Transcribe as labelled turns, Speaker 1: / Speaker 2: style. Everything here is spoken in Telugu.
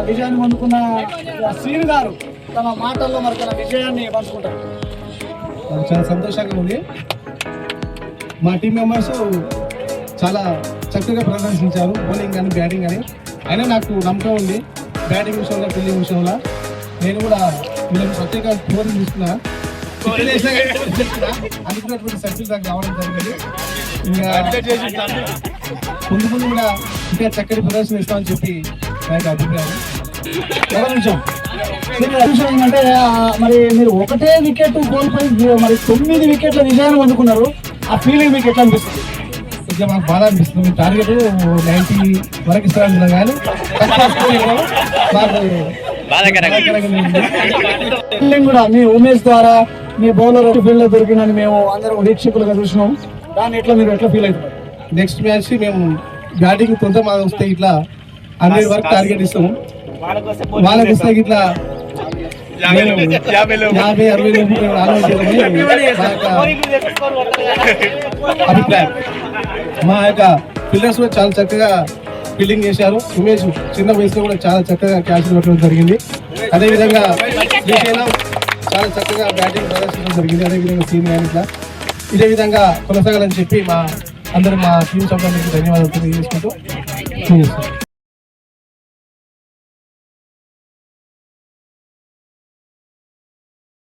Speaker 1: విజయాన్ని అందుకున్న శ్రీను గారు తన మాటల్లో మరి తన విజయాన్ని పంచుకుంటారు.
Speaker 2: చాలా సంతోషంగా ఉంది. మా టీం మెంబర్స్ చాలా చక్కగా ప్రదర్శించారు, బౌలింగ్ కానీ బ్యాటింగ్ కానీ. అయినా నాకు నమ్మకం ఉంది బ్యాటింగ్ విషయంలో, ఫీల్డింగ్ విషయంలో. నేను కూడా వీళ్ళకి ప్రత్యేక స్కోరింగ్ తీసుకున్నా, అనుకున్నటువంటి సర్కిల్ దాకా రావడం జరిగింది. ఇంకా ముందు ముందు కూడా ఇంకా చక్కటి ప్రదర్శన ఇస్తామని చెప్పి నా యొక్క అభిప్రాయం.
Speaker 1: ఏంటంటే మరి మీరు ఒకటే వికెట్ కోల్పోయి మరి 9 వికెట్ల విజయాన్ని అందుకున్నారు. ఆ ఫీలింగ్ మీకు ఎట్లా అనిపిస్తుంది?
Speaker 2: కొంచెం మాకు బాధ అనిపిస్తుంది. టార్గెట్ 90 వరకు ఇస్తాను కానీ
Speaker 1: ఫీలింగ్ కూడా మీ ఉమేష్ ద్వారా మీ బౌలర్ ఫీల్డ్ లో దొరికిందని మేము అందరం వీక్షకులుగా చూసినాం. దాన్ని ఎట్లా మీరు ఎట్లా ఫీల్ అవుతున్నారు?
Speaker 2: నెక్స్ట్ మ్యాచ్ మేము బ్యాటింగ్ తొందర మాకు వస్తే ఇట్లా 100 వరకు టార్గెట్ ఇస్తాము. వాళ్ళకి వస్తే ఇట్లా 50-60 అభిప్రాయం. మా యొక్క ఫీల్డర్స్ కూడా చాలా చక్కగా ఫీల్డింగ్ చేశారు. ఉమేష్ చిన్న వయసులో కూడా చాలా చక్కగా క్యాచ్ పెట్టడం జరిగింది. అదేవిధంగా శ్రీశైలం చాలా చక్కగా బ్యాటింగ్ ప్రదర్శించడం జరిగింది. అదేవిధంగా సీనియర్ ఇట్లా ఇదే విధంగా కొనసాగాలని చెప్పి మా టీం సభ్యులకు ధన్యవాదాలు తెలియజేసుకుంటూ